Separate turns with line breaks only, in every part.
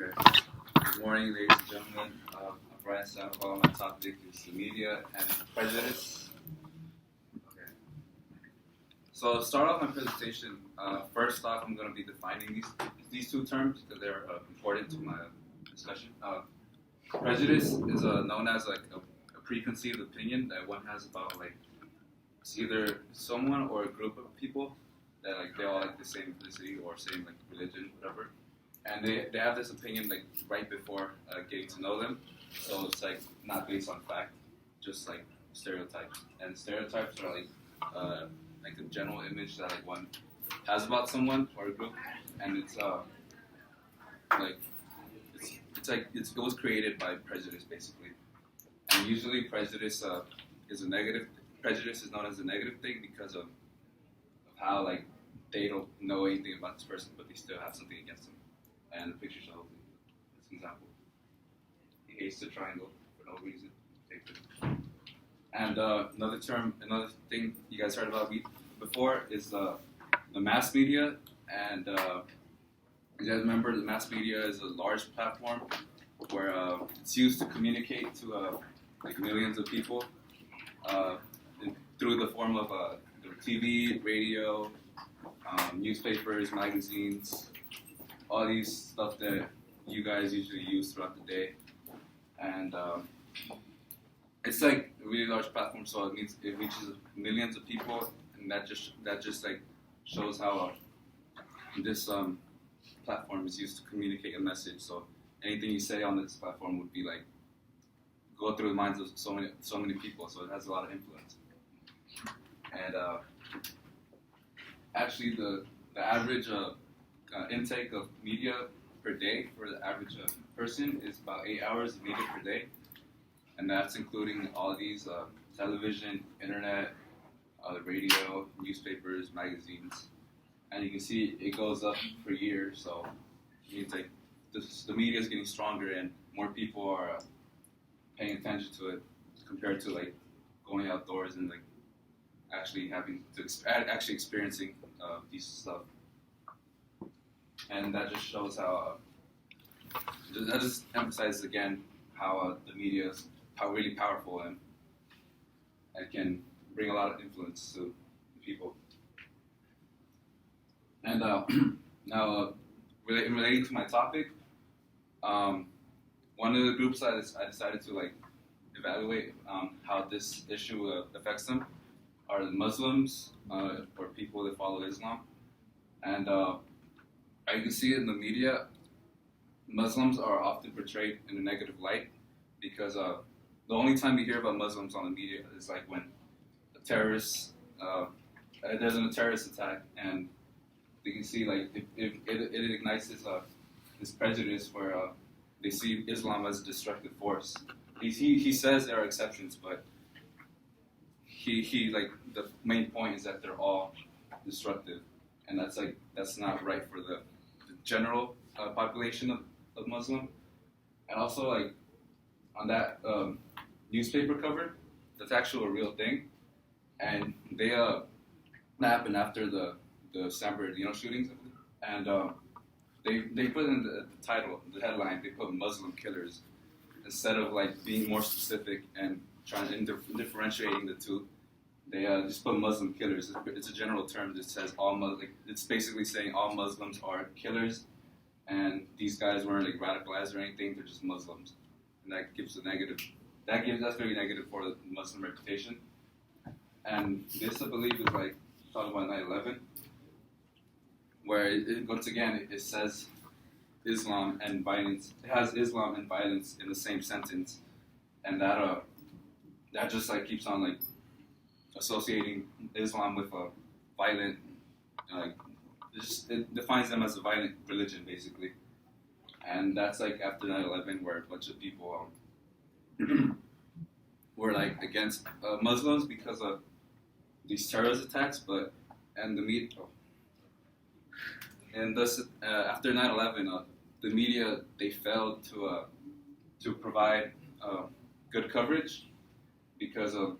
Okay. Good morning, ladies and gentlemen. I'm Bryant, Sandoval. My topic is the media and prejudice. Okay. So to start off my presentation, first off, I'm going to be defining these two terms because they're important to my discussion. Prejudice is known as like a preconceived opinion that one has about like it's either someone or a group of people that like they all like the same ethnicity or same like religion, whatever. And they have this opinion like right before getting to know them, so it's like not based on fact, just like stereotypes. And stereotypes are like the general image that like one has about someone or a group, and like it was created by prejudice basically. And usually prejudice is a negative. Prejudice is known as a negative thing because of how like they don't know anything about this person, but they still have something against them. And the picture shows it. As an example, he hates the triangle for no reason. Take it. And another thing you guys heard about before is the mass media. And you guys remember the mass media is a large platform where it's used to communicate to like millions of people through the form of TV, radio, newspapers, magazines. All these stuff that you guys usually use throughout the day, and it's like a really large platform, so it means it reaches millions of people, and that just like shows how this platform is used to communicate a message. So anything you say on this platform would be like go through the minds of so many people. So it has a lot of influence, and actually the average intake of media per day for the average person is about 8 hours of media per day, and that's including all these television, internet, radio, newspapers, magazines, and you can see it goes up per year. So it means like the media is getting stronger and more people are paying attention to it compared to like going outdoors and like actually having to actually experiencing these stuff. And that just shows how, that just emphasizes again how the media is really powerful and can bring a lot of influence to people. And now, relating to my topic, one of the groups I decided to like evaluate how this issue affects them are the Muslims or people that follow Islam. And you can see it in the media. Muslims are often portrayed in a negative light because the only time you hear about Muslims on the media is like when a terrorist, there's a terrorist attack, and you can see like it ignites this prejudice where they see Islam as a destructive force. He says there are exceptions, but he like the main point is that they're all destructive, and that's not right for the general population of Muslim. And also like on that newspaper cover, that's actually a real thing, and that happened after the San Bernardino shootings, and they put in the title, the headline, they put Muslim killers instead of like being more specific and trying to differentiating the two. They just put Muslim killers. It's a general term that says it's basically saying all Muslims are killers, and these guys weren't like radicalized or anything. They're just Muslims, and that gives a negative. That's very negative for the Muslim reputation. And this, I believe, is like talking about 9/11, where once again it says Islam and violence. It has Islam and violence in the same sentence, and that just like keeps on like associating Islam with a violent, it defines them as a violent religion, basically. And that's like after 9/11, where a bunch of people were like against Muslims because of these terrorist attacks, and the media, and thus after 9/11, the media they failed to provide good coverage because of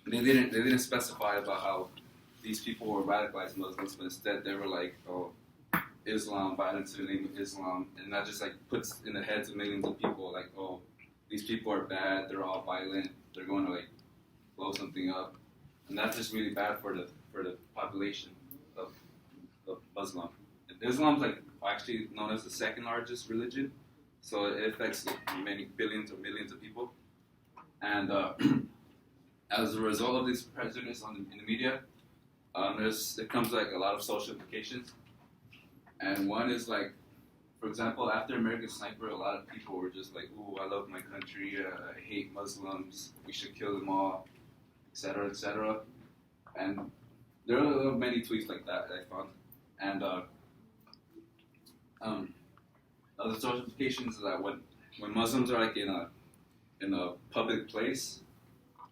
they didn't specify about how these people were radicalized Muslims, but instead they were like, Islam, violence in the name of Islam, and that just like puts in the heads of millions of people like, oh, these people are bad, they're all violent, they're going to like blow something up, and that's just really bad for the population of Muslim. Islam's like actually known as the second largest religion, so it affects like, many billions or millions of people, and as a result of this prejudice in the media, there comes like a lot of social implications, and one is like, for example, after American Sniper, a lot of people were just like, "Ooh, I love my country. I hate Muslims. We should kill them all," etc., etc. And there are many tweets like that I found, and other social implications is that when Muslims are like in a public place,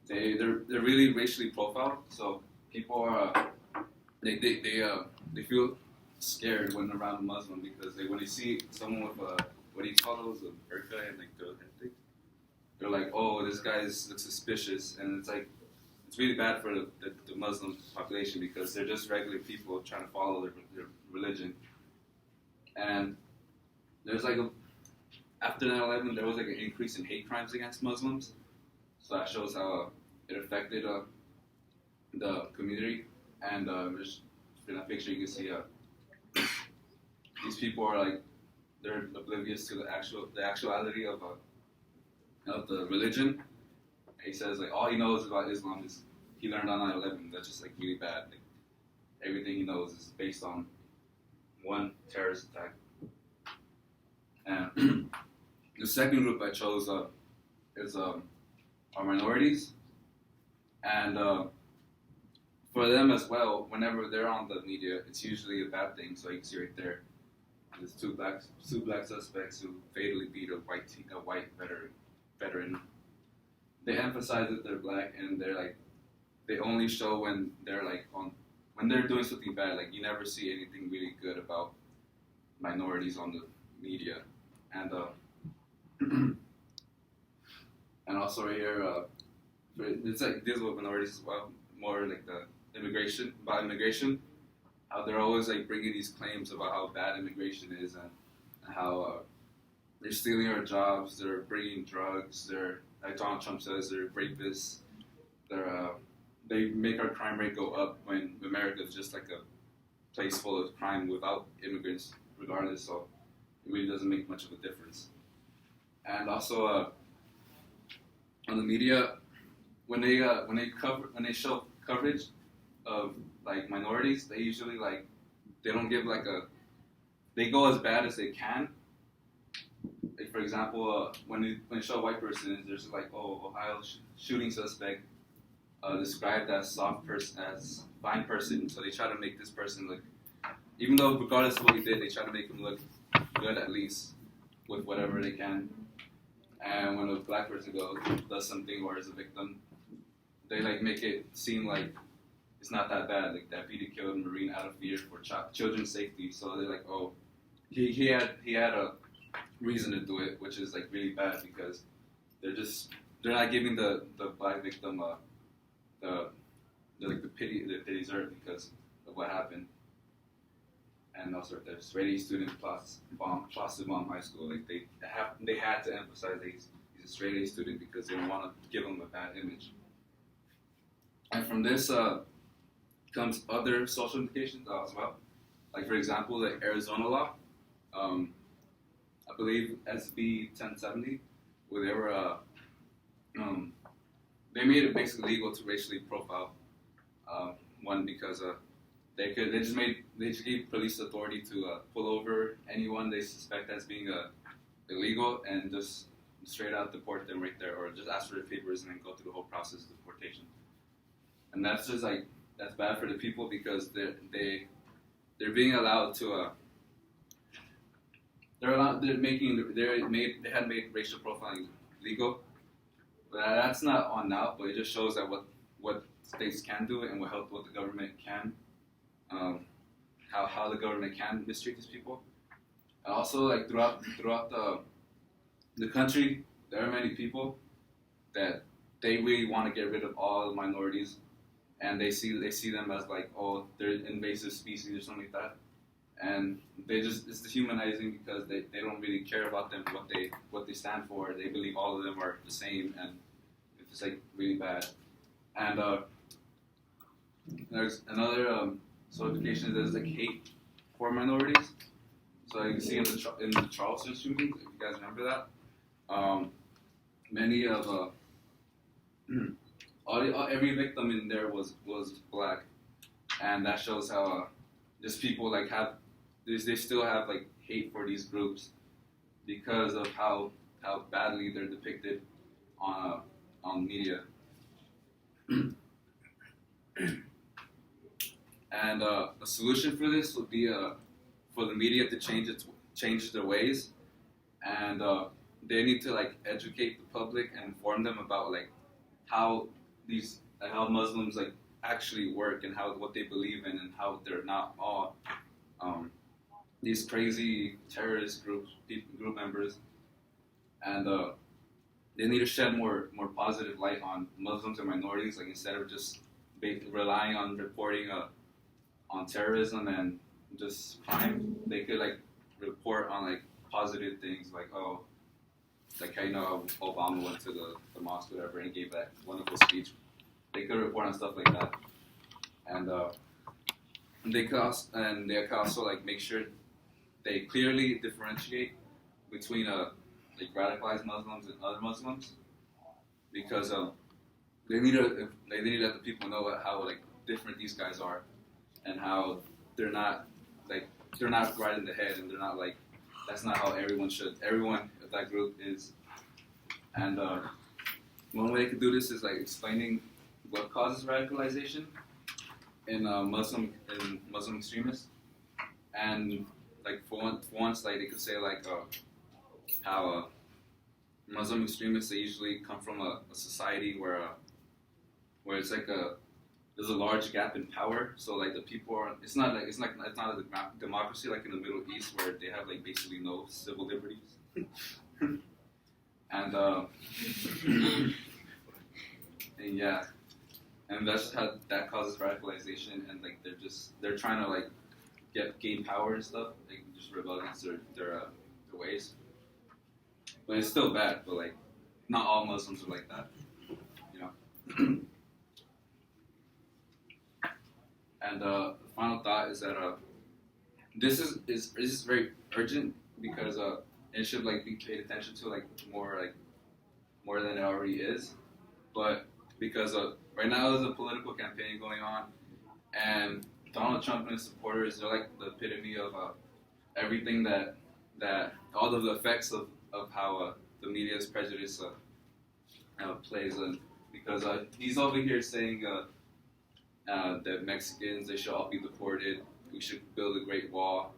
they're really racially profiled. So people are they feel scared when around a Muslim because when they see someone with a what do you call those, a burqa and like they're like, oh, this guy looks suspicious, and it's like it's really bad for the Muslim population because they're just regular people trying to follow their religion. And there's like after 9/11 there was like an increase in hate crimes against Muslims, so that shows how it affected the community. And just in that picture you can see these people are like they're oblivious to the actuality of the religion. He says like all he knows about Islam is he learned on 9/11. That's just like really bad. Like, everything he knows is based on one terrorist attack. And the second group I chose is are minorities, and for them as well. Whenever they're on the media, it's usually a bad thing. So you can see right there, there's two black suspects who fatally beat a white veteran. They emphasize that they're black, and they're like they only show when they're like when they're doing something bad. Like you never see anything really good about minorities on the media, and and also right here, it's like deals with minorities as well, more like the immigration, how they're always like bringing these claims about how bad immigration is and how they're stealing our jobs, they're bringing drugs, they're like Donald Trump says, they're rapists, they make our crime rate go up when America is just like a place full of crime without immigrants, regardless. So it really doesn't make much of a difference. And also on the media, when they show coverage of like minorities, they usually like they don't give like they go as bad as they can. Like for example, when they show a white person, there's like Ohio shooting suspect described as soft person, as fine person. So they try to make this person look, even though regardless of what he did, they try to make him look good at least with whatever they can. And when a black person does something or is a victim, they like make it seem like it's not that bad. Like that Peter killed a Marine out of fear for children's safety. So they're like, oh, he had a reason to do it, which is like really bad because they're not giving the black victim the pity they deserve because of what happened. And also there's straight A student plus the bomb high school. Like they had to emphasize that he's a straight A student because they don't want to give him a bad image. And from this comes other social implications as well. Like for example, the Arizona law, I believe SB 1070, where they were they made it basically legal to racially profile one because they just gave police authority to pull over anyone they suspect as being illegal and just straight out deport them right there, or just ask for their papers and then go through the whole process of deportation. And that's just like that's bad for the people because they're being allowed to they had made racial profiling legal, but that's not on now. But it just shows that what states can do and what the government can. How the government can mistreat these people, and also like throughout the country, there are many people that they really want to get rid of all the minorities, and they see them as like they're invasive species or something like that, and it's dehumanizing because they don't really care about them, what they stand for. They believe all of them are the same, and it's like really bad. And there's another certification that is like hate for minorities. So you can see in the Charleston shootings, if you guys remember that, many of every victim in there was black, and that shows how just people like they still have like hate for these groups because of how badly they're depicted on media. And a solution for this would be for the media to change their ways, and they need to like educate the public and inform them about like how Muslims like actually work and what they believe in, and how they're not all these crazy terrorist group members, and they need to shed more positive light on Muslims and minorities, like instead of just relying on reporting on terrorism and just crime. They could like report on like positive things, like like how Obama went to the mosque or whatever and gave that wonderful speech. They could report on stuff like that, and they could also like make sure they clearly differentiate between like radicalized Muslims and other Muslims, because they need to let the people know how like different these guys are, and how they're not right in the head, and they're not like, that's not how everyone of that group is. And one way they could do this is like explaining what causes radicalization in Muslim extremists, and like for once like they could say like how Muslim extremists, they usually come from a society where it's like there's a large gap in power. So like the people are, it's not a democracy like in the Middle East where they have like basically no civil liberties. And and yeah, and that's how that causes radicalization, and like they're trying to like gain power and stuff, like just rebel against their ways. But it's still bad. But like, not all Muslims are like that, you know. And the final thought is that this is very urgent, because it should like be paid attention to like more than it already is. But because right now there's a political campaign going on, and Donald Trump and his supporters, they're like the epitome of everything that all of the effects of how the media's prejudice plays in. Because he's over here saying that Mexicans, they should all be deported, we should build a Great Wall,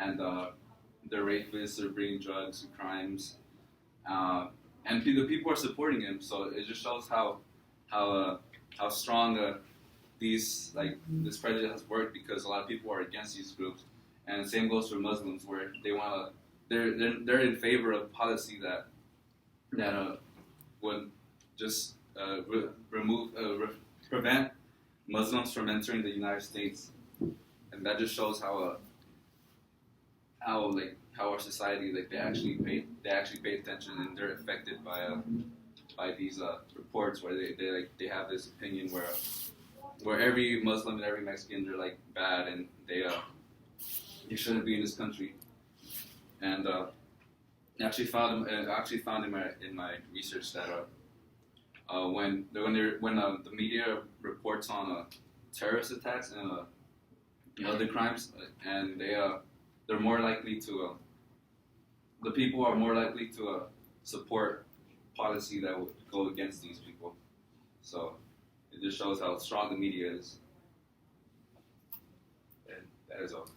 and they're rapists, they're bringing drugs and crimes, and the people are supporting him. So it just shows how strong this prejudice has worked, because a lot of people are against these groups. And the same goes for Muslims, where they're in favor of policy that would just prevent Muslims from entering the United States. And that just shows how our society, like they actually pay attention, and they're affected by these reports where they have this opinion where every Muslim and every Mexican, they're like bad, and they shouldn't be in this country. And I actually found in my research that when the media reports on terrorist attacks and other crimes, and they're more likely to the people are more likely to support policy that would go against these people. So it just shows how strong the media is. And that is all.